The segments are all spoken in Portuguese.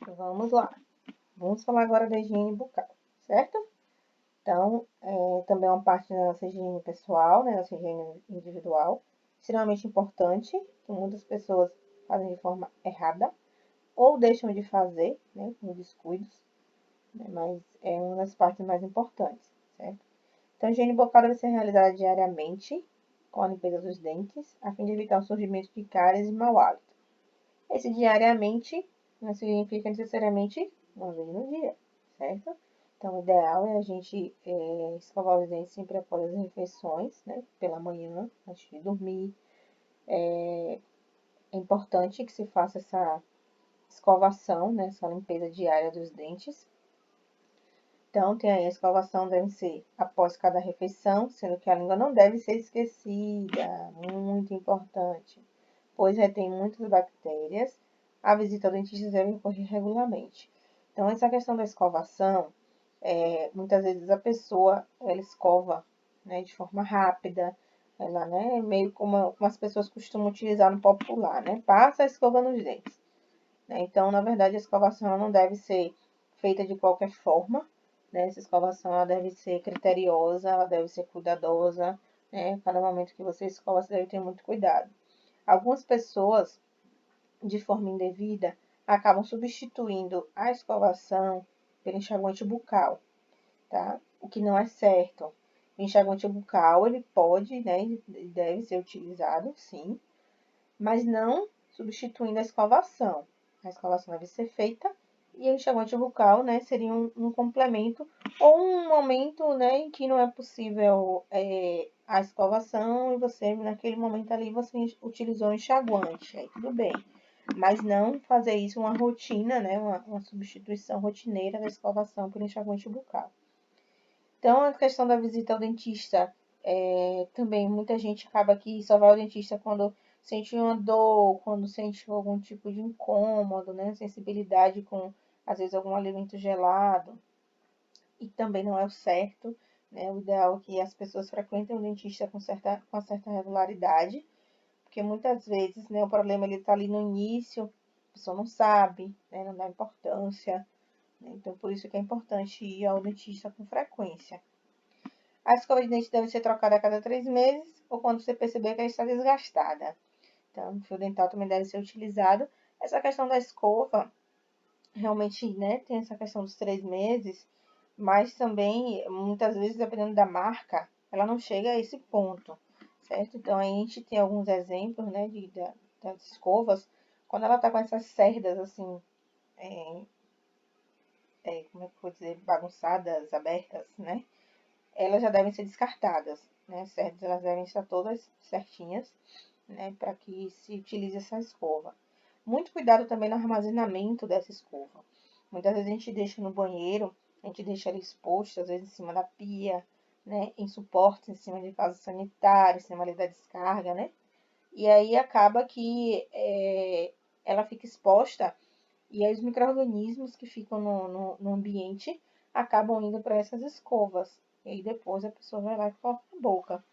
Vamos lá. Vamos falar agora da higiene bucal, certo? Então, também é uma parte da nossa higiene pessoal, né? Nossa higiene individual. Extremamente importante, que muitas pessoas fazem de forma errada ou deixam de fazer, né? Com descuidos, né? Mas é uma das partes mais importantes, certo? Então, a higiene bucal deve ser realizada diariamente, com a limpeza dos dentes, a fim de evitar o surgimento de cáries e mau hálito. Esse diariamente não significa necessariamente uma vez no dia, certo? Então, o ideal é a gente escovar os dentes sempre após as refeições, né? Pela manhã, antes de dormir. É importante que se faça essa escovação, né? Essa limpeza diária dos dentes. Então, tem aí a escovação deve ser após cada refeição, sendo que a língua não deve ser esquecida, muito importante, pois retém muitas bactérias. A visita ao dentista deve ocorrer regularmente. Então, essa questão da escovação, muitas vezes a pessoa, ela escova, né, de forma rápida, ela, né, meio como as pessoas costumam utilizar no popular, né, passa a escova nos dentes, né? Então, na verdade, a escovação ela não deve ser feita de qualquer forma, né? Essa escovação ela deve ser criteriosa, ela deve ser cuidadosa, né? Cada momento que você escova, você deve ter muito cuidado. Algumas pessoas, de forma indevida, acabam substituindo a escovação pelo enxaguante bucal, tá? O que não é certo. O enxaguante bucal, ele pode, né, deve ser utilizado, sim, mas não substituindo a escovação. A escovação deve ser feita e o enxaguante bucal, né, seria um complemento ou um momento, né, em que não é possível a escovação e você, naquele momento ali, você utilizou o enxaguante, aí tudo bem. Mas não fazer isso uma rotina, né, uma substituição rotineira da escovação por enxaguante bucal. Então, a questão da visita ao dentista, também muita gente acaba que só vai ao dentista quando sente uma dor, quando sente algum tipo de incômodo, né? Sensibilidade com, às vezes, algum alimento gelado. E também não é o certo, né? O ideal é que as pessoas frequentem o dentista com certa regularidade, porque muitas vezes, né, o problema ele está ali no início, a pessoa não sabe, né? Não dá importância, né? Então, por isso que é importante ir ao dentista com frequência. A escova de dente deve ser trocada a cada 3 meses ou quando você perceber que ela está desgastada. Então, o fio dental também deve ser utilizado. Essa questão da escova, realmente, né, tem essa questão dos 3 meses, mas também, muitas vezes, dependendo da marca, ela não chega a esse ponto, certo? Então, aí a gente tem alguns exemplos, né, das escovas, quando ela tá com essas cerdas, assim, como é que eu vou dizer, bagunçadas, abertas, né? Elas já devem ser descartadas, né? Certas, elas devem estar todas certinhas, né? Para que se utilize essa escova. Muito cuidado também no armazenamento dessa escova. Muitas vezes a gente deixa no banheiro, a gente deixa ela exposta, às vezes em cima da pia, né? Em suportes, em cima de vaso sanitário, em cima ali da descarga, né? E aí acaba que ela fica exposta e aí os micro-organismos que ficam no ambiente acabam indo para essas escovas. E aí depois a pessoa vai lá e coloca na boca.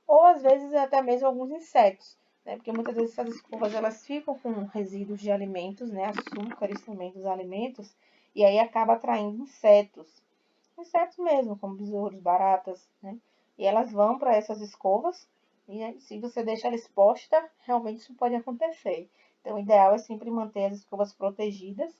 Ou às vezes até mesmo alguns insetos, né? Porque muitas vezes essas escovas elas ficam com resíduos de alimentos, né? Açúcares também dos alimentos. E aí acaba atraindo insetos. Insetos mesmo, como besouros, baratas, né? E elas vão para essas escovas. E aí, se você deixa ela exposta, realmente isso pode acontecer. Então, o ideal é sempre manter as escovas protegidas.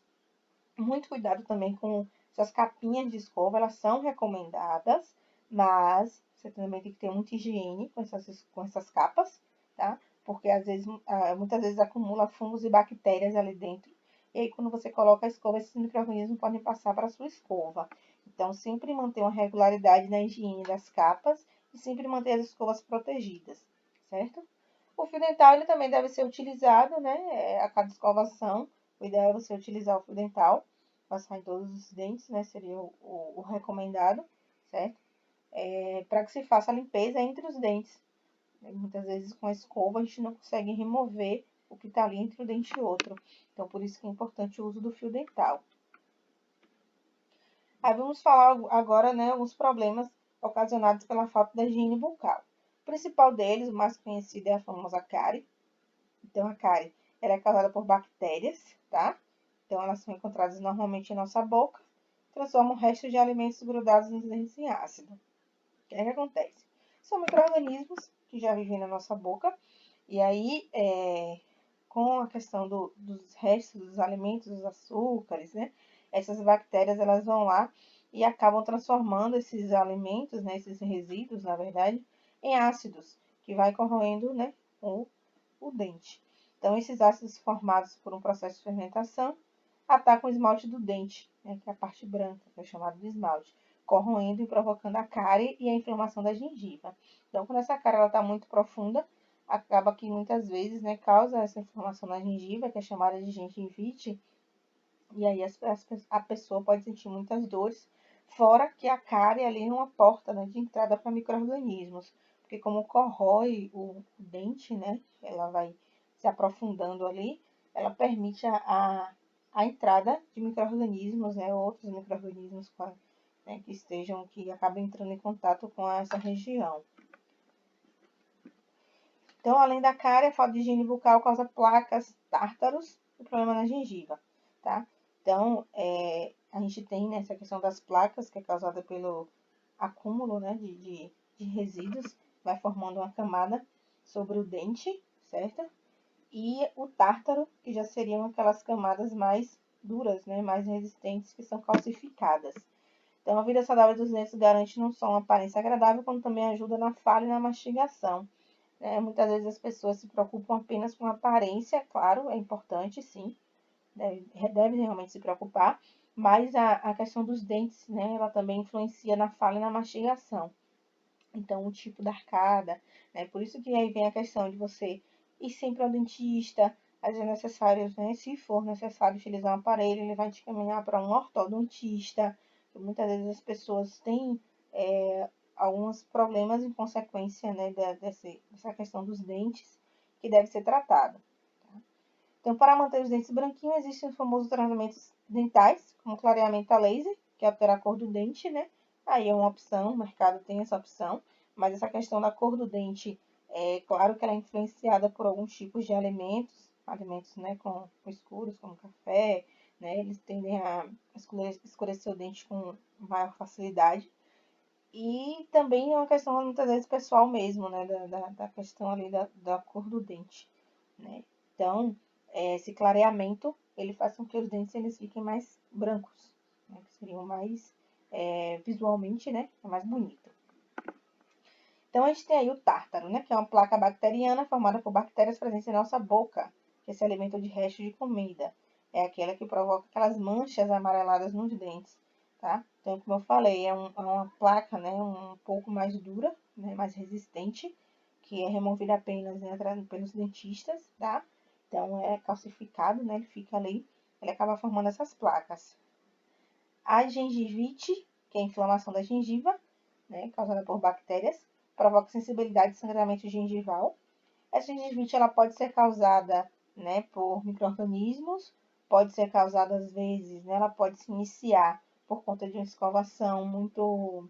Muito cuidado também com essas capinhas de escova, elas são recomendadas, mas você também tem que ter muita higiene com essas capas, tá? Porque às vezes, muitas vezes acumula fungos e bactérias ali dentro. E aí, quando você coloca a escova, esses micro-organismos podem passar para a sua escova. Então, sempre manter uma regularidade na higiene das capas e sempre manter as escovas protegidas, certo? O fio dental ele também deve ser utilizado, né, a cada escovação. O ideal é você utilizar o fio dental, passar em todos os dentes, né, seria o recomendado, certo? Para que se faça a limpeza entre os dentes. Muitas vezes com a escova a gente não consegue remover o que está ali entre um dente e outro. Então, por isso que é importante o uso do fio dental. Aí vamos falar agora, né, alguns problemas ocasionados pela falta da higiene bucal. O principal deles, o mais conhecido, é a famosa cárie. Então, a cárie ela é causada por bactérias, tá? Então, elas são encontradas normalmente em nossa boca, transformam restos de alimentos grudados nos dentes em ácido. O que é que acontece? São micro-organismos que já vivem na nossa boca, e aí, com a questão dos restos dos alimentos, dos açúcares, né? Essas bactérias, elas vão lá e acabam transformando esses alimentos, né? Esses resíduos, na verdade, em ácidos, que vai corroendo, né? O dente. Então, esses ácidos formados por um processo de fermentação atacam o esmalte do dente, né? Que é a parte branca, que é chamado de esmalte, corroendo e provocando a cárie e a inflamação da gengiva. Então, quando essa cárie está muito profunda, acaba que muitas vezes, né, causa essa inflamação na gengiva, que é chamada de gengivite, e aí a pessoa pode sentir muitas dores, fora que a cárie ali é uma porta, né, de entrada para micro-organismos, porque como corrói o dente, né, ela vai se aprofundando ali, ela permite a entrada de micro-organismos, né, outros micro-organismos né, que acabam entrando em contato com essa região. Então, além da cárie, a falta de higiene bucal causa placas, tártaros e problema na gengiva, tá? Então, a gente tem, né, essa questão das placas, que é causada pelo acúmulo, né, de resíduos, vai formando uma camada sobre o dente, certo? E o tártaro, que já seriam aquelas camadas mais duras, né, mais resistentes, que são calcificadas. Então, a vida saudável dos dentes garante não só uma aparência agradável, como também ajuda na fala e na mastigação. Muitas vezes as pessoas se preocupam apenas com a aparência, claro, é importante, sim, deve realmente se preocupar, mas a questão dos dentes, né, ela também influencia na fala e na mastigação. Então, o tipo da arcada, né, por isso que aí vem a questão de você ir sempre ao dentista, às vezes é necessário, né, se for necessário utilizar um aparelho, ele vai te caminhar para um ortodontista. Muitas vezes as pessoas têm alguns problemas em consequência, né, dessa questão dos dentes, que deve ser tratado. Tá? Então, para manter os dentes branquinhos, existem os famosos tratamentos dentais, como clareamento a laser, que altera a cor do dente, né? Aí é uma opção, o mercado tem essa opção, mas essa questão da cor do dente, é claro que ela é influenciada por alguns tipos de alimentos, né, com escuros, como café, né? Eles tendem a escurecer o dente com maior facilidade. E também é uma questão, muitas vezes, pessoal mesmo, né? Da questão ali da cor do dente, né? Então, esse clareamento, ele faz com que os dentes eles fiquem mais brancos, né? Que seriam mais, visualmente, né? Mais bonito. Então, a gente tem aí o tártaro, né? Que é uma placa bacteriana formada por bactérias presentes em nossa boca, que se alimentam de restos de comida. É aquela que provoca aquelas manchas amareladas nos dentes, tá? Então, como eu falei, é uma placa, né? Um pouco mais dura, né? Mais resistente, que é removida apenas, né, pelos dentistas, tá? Então, é calcificado, né? Ele fica ali, ele acaba formando essas placas. A gengivite, que é a inflamação da gengiva, né? Causada por bactérias, provoca sensibilidade e sangramento gengival. Essa gengivite ela pode ser causada, né, por micro-organismos, pode ser causada às vezes, né, ela pode se iniciar por conta de uma escovação muito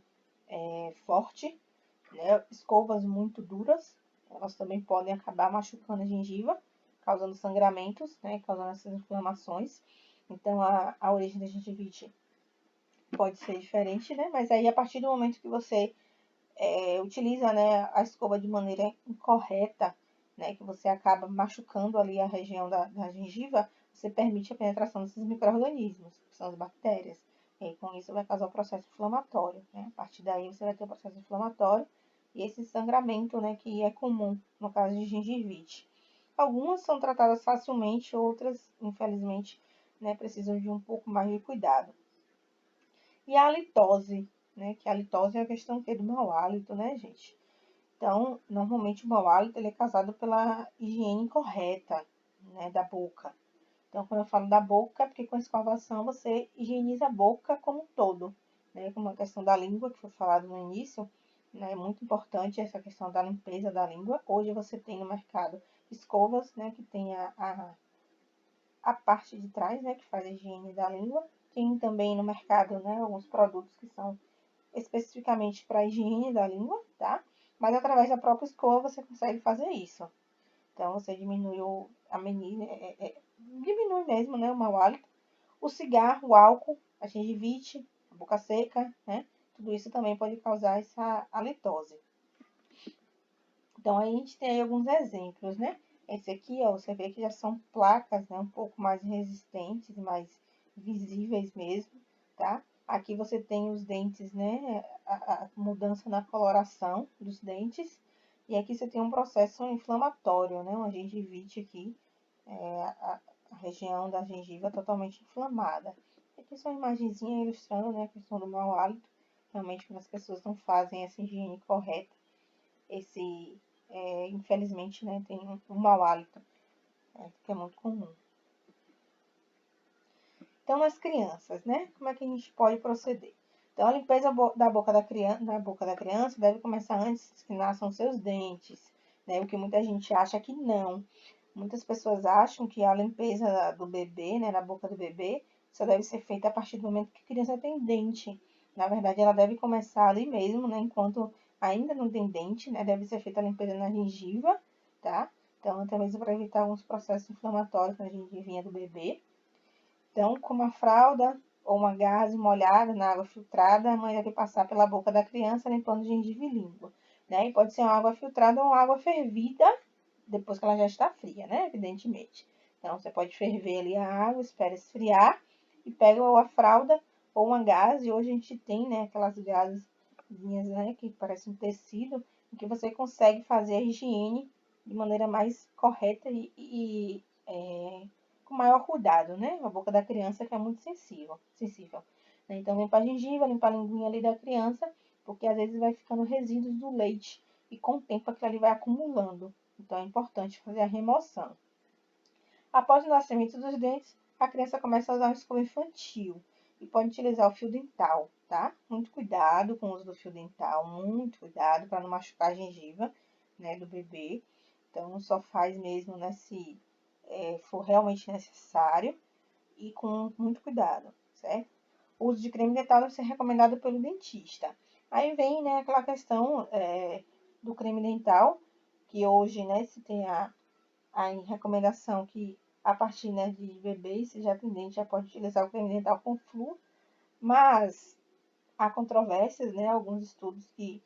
forte, né, escovas muito duras, elas também podem acabar machucando a gengiva, causando sangramentos, né, causando essas inflamações. Então, a origem da gengivite pode ser diferente, né, mas aí a partir do momento que você utiliza, né, a escova de maneira incorreta, né, que você acaba machucando ali a região da gengiva, você permite a penetração desses micro-organismos, que são as bactérias. E aí, com isso vai causar o processo inflamatório, né? A partir daí você vai ter o processo inflamatório e esse sangramento, né, que é comum no caso de gengivite. Algumas são tratadas facilmente, outras, infelizmente, né, precisam de um pouco mais de cuidado. E a halitose, né? Que a halitose é a questão do mau hálito, né, gente? Então, normalmente o mau hálito ele é causado pela higiene incorreta, né, da boca. Então, quando eu falo da boca, é porque com a escovação você higieniza a boca como um todo, né? Como a questão da língua, que foi falado no início, né? É muito importante essa questão da limpeza da língua. Hoje você tem no mercado escovas, né, que tem a parte de trás, né, que faz a higiene da língua. Tem também no mercado, né, alguns produtos que são especificamente para a higiene da língua, tá? Mas através da própria escova você consegue fazer isso. Então, você diminui diminui mesmo, né, o mau hálito. O cigarro, o álcool, a gengivite, a boca seca, né? Tudo isso também pode causar essa halitose. Então, aí a gente tem aí alguns exemplos, né? Esse aqui, ó, você vê que já são placas, né? Um pouco mais resistentes, mais visíveis mesmo, tá? Aqui você tem os dentes, né? A mudança na coloração dos dentes. E aqui você tem um processo inflamatório, né? Uma gengivite aqui, a região da gengiva totalmente inflamada. Aqui só uma imagenzinha ilustrando, né, a questão do mau hálito. Realmente, quando as pessoas não fazem essa higiene correta, infelizmente, né, tem um mau hálito, que é muito comum. Então, nas crianças, né, como é que a gente pode proceder? Então, a limpeza da boca da criança deve começar antes que nasçam seus dentes, né, o que muita gente acha que não. Muitas pessoas acham que a limpeza do bebê, né, na boca do bebê, só deve ser feita a partir do momento que a criança tem dente. Na verdade, ela deve começar ali mesmo, né, enquanto ainda não tem dente, né, deve ser feita a limpeza na gengiva, tá? Então, até mesmo para evitar alguns processos inflamatórios na gengivinha do bebê. Então, com uma fralda ou uma gaze molhada na água filtrada, a mãe deve passar pela boca da criança limpando gengiva e língua, né? E pode ser uma água filtrada ou uma água fervida, depois que ela já está fria, né? Evidentemente. Então, você pode ferver ali a água, espera esfriar e pega ou a fralda ou uma gaze. Hoje a gente tem, né, aquelas gazezinhas, né, que parecem um tecido, em que você consegue fazer a higiene de maneira mais correta com maior cuidado, né? A boca da criança que é muito sensível. Então, limpar a gengiva, limpar a linguinha ali da criança, porque às vezes vai ficando resíduos do leite e com o tempo aquilo ali vai acumulando. Então, é importante fazer a remoção. Após o nascimento dos dentes, a criança começa a usar um escova infantil e pode utilizar o fio dental, tá? Muito cuidado com o uso do fio dental, muito cuidado para não machucar a gengiva, né, do bebê. Então, só faz mesmo, né, se for realmente necessário e com muito cuidado, certo? O uso de creme dental deve ser recomendado pelo dentista. Aí vem, né, aquela questão do creme dental, que hoje, né, se tem a recomendação que a partir, né, de bebês, se já tem dente, já pode utilizar o creme dental com flúor, mas há controvérsias, né, alguns estudos que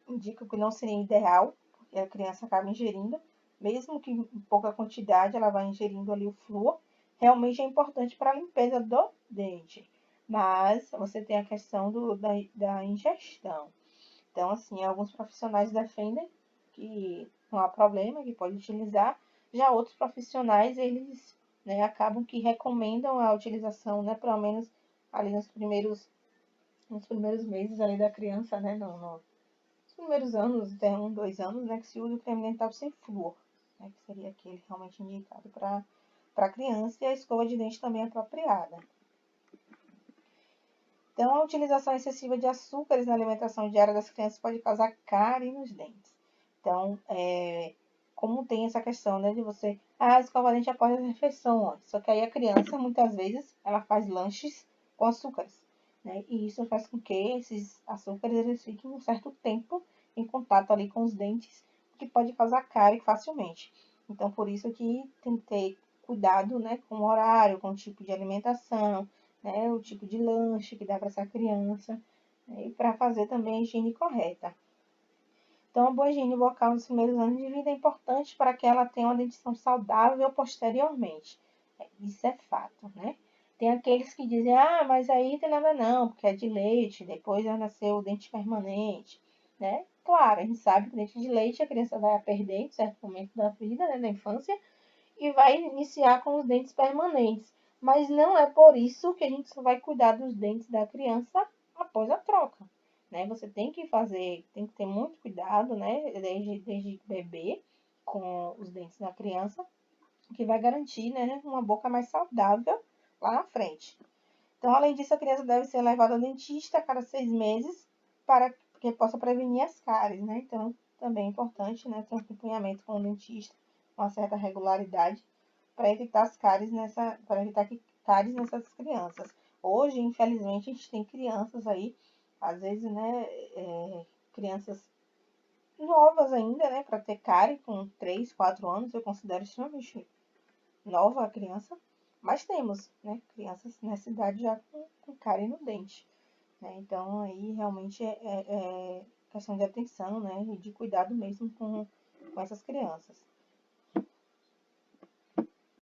indicam que não seria ideal, porque a criança acaba ingerindo, mesmo que em pouca quantidade, ela vai ingerindo ali o flúor, realmente é importante para a limpeza do dente. Mas você tem a questão da ingestão. Então, assim, alguns profissionais defendem que não há problema, que pode utilizar. Já outros profissionais, eles, né, acabam que recomendam a utilização, né, pelo menos ali nos primeiros meses ali da criança, né, nos primeiros anos, até 1, 2 anos, né, que se usa o creme dental sem flúor, né, que seria aquele realmente indicado para a criança, e a escova de dente também é apropriada. Então, a utilização excessiva de açúcares na alimentação diária das crianças pode causar cárie nos dentes. Então, como tem essa questão, né, de você, escova dente após a refeição, só que aí a criança, muitas vezes, ela faz lanches com açúcares, né, e isso faz com que esses açúcares, eles fiquem um certo tempo em contato ali com os dentes, que pode causar cárie facilmente. Então, por isso que tem que ter cuidado, né, com o horário, com o tipo de alimentação, né, o tipo de lanche que dá para essa criança, né, e para fazer também a higiene correta. Então, a boa higiene bucal nos primeiros anos de vida é importante para que ela tenha uma dentição saudável posteriormente. Isso é fato, né? Tem aqueles que dizem, mas aí tem nada não, porque é de leite, depois vai nascer o dente permanente, né? Claro, a gente sabe que o dente de leite a criança vai perder em certo momento da vida, né, da infância, e vai iniciar com os dentes permanentes. Mas não é por isso que a gente só vai cuidar dos dentes da criança após a troca, né? Você tem que ter muito cuidado, né? Desde bebê com os dentes da criança, que vai garantir, né, uma boca mais saudável lá na frente. Então, além disso, a criança deve ser levada ao dentista a cada 6 meses para que possa prevenir as cáries, né? Então, também é importante, né, ter um acompanhamento com o dentista, uma certa regularidade, para evitar para evitar que cáries nessas crianças. Hoje, infelizmente, a gente tem crianças aí, às vezes, né, crianças novas ainda, né, para ter cárie com 3, 4 anos, eu considero extremamente nova a criança, Mas temos, né, crianças nessa idade já com cárie no dente, né? Então, aí realmente é questão de atenção, né, e de cuidado mesmo com essas crianças.